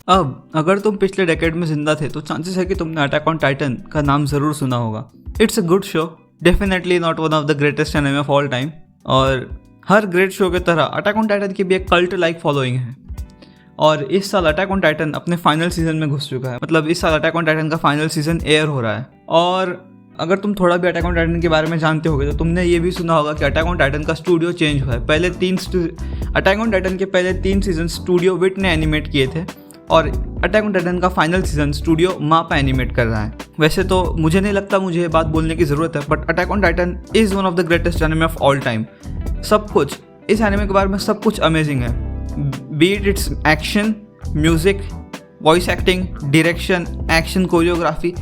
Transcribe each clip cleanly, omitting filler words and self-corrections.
अब अगर तुम पिछले डेकेड में जिंदा थे तो चांसेस है कि तुमने अटैक ऑन टाइटन का नाम ज़रूर सुना होगा। It's a good show, definitely not one of the greatest anime of all time. और हर ग्रेट शो की तरह अटैक ऑन टाइटन की भी एक कल्ट लाइक फॉलोइंग है। और इस साल अटैक ऑन टाइटन अपने फाइनल सीजन में घुस चुका है। मतलब इस साल अटैक ऑन टाइटन का फाइनल सीजन एयर हो रहा है। और अगर तुम थोड़ा भी अटैक ऑन टाइटन के बारे में जानते होगे तो तुमने ये भी सुना होगा कि अटैक ऑन टाइटन का स्टूडियो चेंज हुआ है। अटैक ऑन टाइटन के पहले 3 सीजन स्टूडियो विट ने एनिमेट किए थे और अटैक ऑन टाइटन का फाइनल सीजन स्टूडियो मापा एनिमेट कर रहा है। वैसे तो मुझे नहीं लगता मुझे ये बात बोलने की ज़रूरत है, but attack on Titan is one of the greatest anime of all time. सब कुछ इस एनिमे के बारे में सब कुछ अमेजिंग है, be it's action, music, voice acting, direction, action choreography,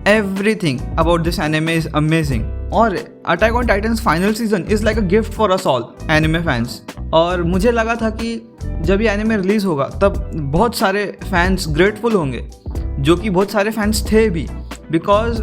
everything about this anime is amazing। और Attack on Titans final season is like a gift for us all anime fans. और मुझे लगा था कि जब ये एनिमे रिलीज़ होगा तब बहुत सारे फैंस ग्रेटफुल होंगे, जो कि बहुत सारे फैंस थे भी, बिकॉज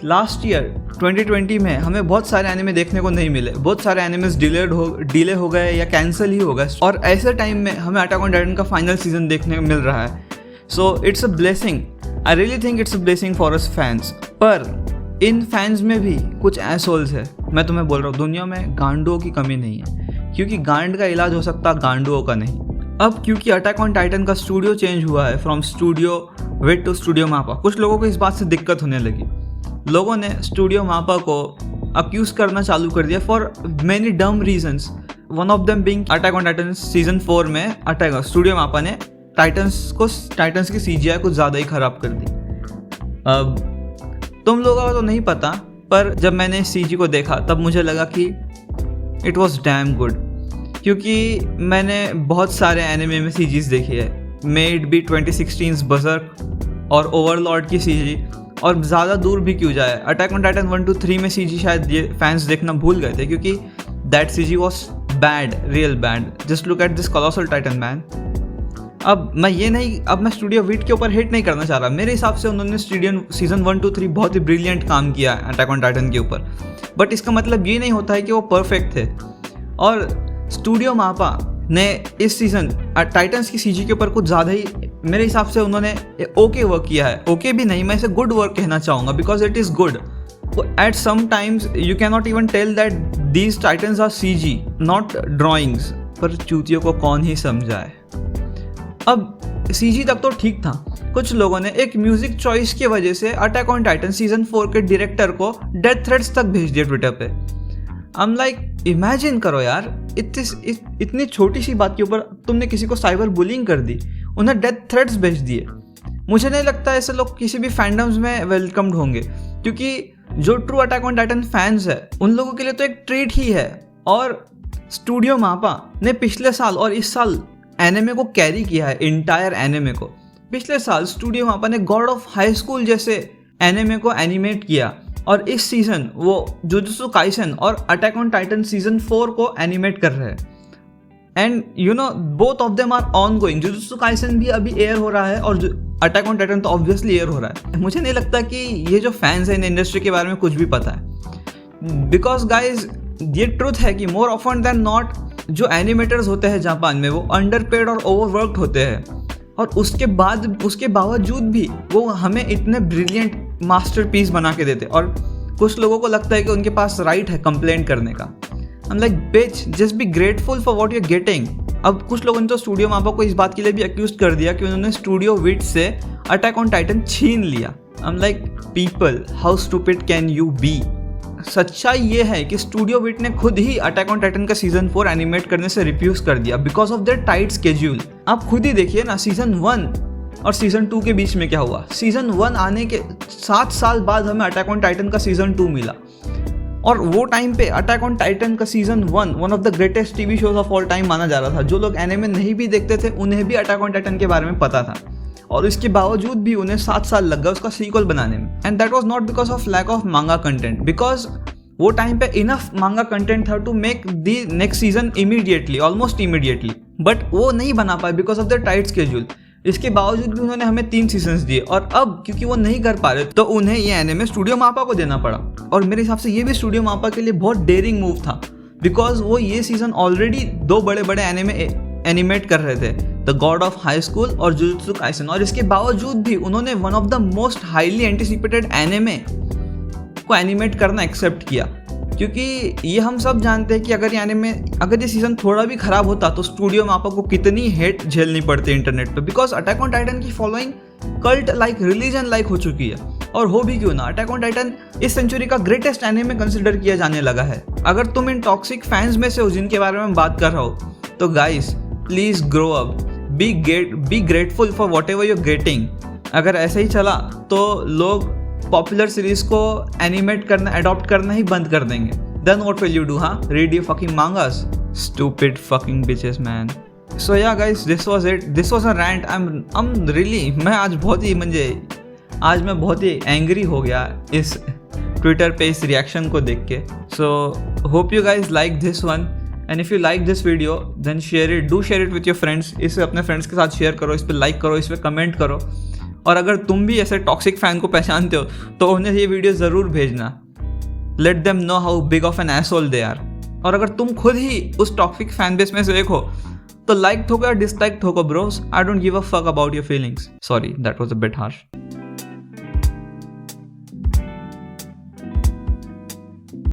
लास्ट ईयर 2020 में हमें बहुत सारे एनिमे देखने को नहीं मिले। बहुत सारे एनिमेस डिले हो गए या कैंसिल ही हो गए, और ऐसे टाइम में हमें अटैक ऑन टाइटन का फाइनल सीजन देखने को मिल रहा है। So it's a blessing, I really think it's a blessing for us fans. पर इन फैंस में भी कुछ एसोल्स है। मैं तुम्हें बोल रहा हूँ, दुनिया में गांडुओं की कमी नहीं है, क्योंकि गांड का इलाज हो सकता गांडुओं का नहीं। अब क्योंकि अटैक ऑन टाइटन का स्टूडियो चेंज हुआ है from studio Wit to studio MAPPA, कुछ लोगों को इस बात से दिक्कत होने लगी। लोगों ने स्टूडियो मापा को अक्यूज करना चालू कर दिया फॉर मेनी डम reasons, one of them being attack on Titan season 4 में स्टूडियो मापा ने टाइटन्स की CGI कुछ ज़्यादा ही ख़राब कर दी। अब तुम लोगों को तो नहीं पता, पर जब मैंने CG को देखा तब मुझे लगा कि इट वॉज डैम गुड, क्योंकि मैंने बहुत सारे एनिमे में CGs देखी है, मेड बी 2016's बजर्क और ओवरलॉर्ड की CG, और ज़्यादा दूर भी क्यों जाए, अटैक ऑन टाइटन 1 to 3 में CG शायद ये फैंस देखना भूल गए थे, क्योंकि that CG was bad, real bad. Just look at this colossal Titan man. अब मैं स्टूडियो विट के ऊपर हिट नहीं करना चाह रहा। मेरे हिसाब से उन्होंने सीजन 1 to 3 बहुत ही ब्रिलियंट काम किया है अटैक ऑन टाइटन के ऊपर, बट इसका मतलब ये नहीं होता है कि वो परफेक्ट थे। और स्टूडियो मापा ने इस सीज़न टाइटन्स की CG के ऊपर कुछ ज़्यादा ही मेरे हिसाब से उन्होंने ओके वर्क किया है। ओके भी नहीं, मैं इसे गुड वर्क कहना चाहूँगा, because it is good. At some times you can not even tell that these titans are CG not drawings, पर चूतियों को कौन ही समझाए। अब CG तक तो ठीक था, कुछ लोगों ने एक म्यूजिक चॉइस की वजह से अटैक ऑन टाइटन सीजन 4 के डायरेक्टर को डेथ थ्रेट्स तक भेज दिए ट्विटर पे। I'm like, इमेजिन करो यार, इतनी छोटी सी बात के ऊपर तुमने किसी को साइबर बुलिंग कर दी, उन्हें डेथ थ्रेट्स भेज दिए। मुझे नहीं लगता ऐसे लोग किसी भी फैंडम्स में वेलकम्ड होंगे, क्योंकि जो true attack on Titan fans है उन लोगों के लिए तो एक ट्रीट ही है। और स्टूडियो मापा ने पिछले साल और इस साल एनिमे को कैरी किया है, इंटायर एनिमे को। पिछले साल स्टूडियो मापा ने गॉड ऑफ हाई स्कूल जैसे एनिमे को एनिमेट किया, और इस सीजन वो जुजुत्सु काइसेन और अटैक ऑन टाइटन सीजन 4 को एनिमेट कर रहे हैं। And you know, both of them are ongoing. Jujutsu Kaisen भी अभी एयर हो रहा है और अटैक ऑन टाइटन तो ऑब्वियसली एयर हो रहा है। मुझे नहीं लगता कि ये जो फैंस हैं इन इंडस्ट्री के बारे में कुछ भी पता है, बिकॉज गाइज ये ट्रुथ है कि मोर ऑफन देन नॉट जो एनिमेटर्स होते हैं जापान में वो अंडरपेड और ओवरवर्कड होते हैं, और उसके बावजूद भी वो हमें इतने ब्रिलियंट मास्टरपीस बना के देते। और कुछ लोगों को लगता है कि उनके पास राइट है कंप्लेंट करने का। I'm like, bitch, just be grateful for what you're getting। अब कुछ लोगों ने तो स्टूडियो मापा को इस बात के लिए भी अक्यूज कर दिया कि उन्होंने स्टूडियो विट से अटैक ऑन टाइटन छीन लिया। I'm like, people, how stupid can you be? सच्चाई ये है कि स्टूडियो विट ने खुद ही अटैक ऑन टाइटन का सीजन 4 एनिमेट करने से रिफ्यूज कर दिया because of their tight schedule. आप खुद ही देखिए ना, सीजन 1 और सीजन 2 के बीच में क्या हुआ। सीजन 1 आने के 7 साल बाद हमें अटैक ऑन टाइटन का सीजन 2 मिला, और वो टाइम पे अटैक ऑन टाइटन का season 1 one of the greatest TV shows of all time माना जा रहा था। जो लोग एनिमे नहीं भी देखते थे उन्हें भी अटैक ऑन टाइटन के बारे में पता था, और इसके बावजूद भी उन्हें 7 साल लग गए उसका सीक्वल बनाने में। And that was not because of lack of manga content, because वो टाइम पे इनफ मांगा कंटेंट था to make the next season immediately, almost immediately, but वो नहीं बना पाए because of the tight schedule. इसके बावजूद भी उन्होंने हमें 3 सीजन्स दिए, और अब क्योंकि वो नहीं कर पा रहे तो उन्हें ये एनिमे स्टूडियो मापा को देना पड़ा। और मेरे हिसाब से ये भी स्टूडियो मापा के लिए बहुत डेयरिंग मूव था, बिकॉज वो ये सीजन ऑलरेडी 2 बड़े बड़े एनिमेट कर रहे थे, the God of High school और जुजुत्सु काइसन, और इसके बावजूद भी उन्होंने one of the most highly anticipated anime को एनिमेट करना एक्सेप्ट किया। क्योंकि ये हम सब जानते हैं कि अगर ये सीज़न थोड़ा भी ख़राब होता तो स्टूडियो में आपको कितनी हेट झेलनी पड़ती है इंटरनेट पे, बिकॉज अटैक ऑन टाइटन की following cult like religion like हो चुकी है। और हो भी क्यों ना, अटैक ऑन टाइटन इस सेंचुरी का ग्रेटेस्ट एनिमे कंसिडर किया जाने लगा है। अगर तुम इन टॉक्सिक फैंस में से हो जिनके बारे में बात कर रहा हो, तो guys please grow up, be grateful for whatever you're getting. अगर ऐसे ही चला तो लोग पॉपुलर सीरीज को एनिमेट करना, अडॉप्ट करना ही बंद कर देंगे। Then what will you do? हाँ, read you fucking mangas, stupid fucking bitches man. So yeah guys, this was it. This was a rant. I'm really, मैं आज बहुत ही एंग्री हो गया इस ट्विटर पे इस रिएक्शन को देख के। So hope you guys like this one, and if you like this video then do share it with your friends. इसे अपने फ्रेंड्स के साथ शेयर करो, इस पर लाइक करो, इस पर कमेंट करो। और अगर तुम भी ऐसे टॉक्सिक फैन को पहचानते हो तो उन्हें ये वीडियो ज़रूर भेजना। Let them know how big of an asshole they are. और अगर तुम खुद ही उस टॉक्सिक फैन बेस में से एक हो तो लाइक ठोको या डिसलाइक ठोको bros, I don't give a fuck about your feelings. Sorry, that was a bit harsh.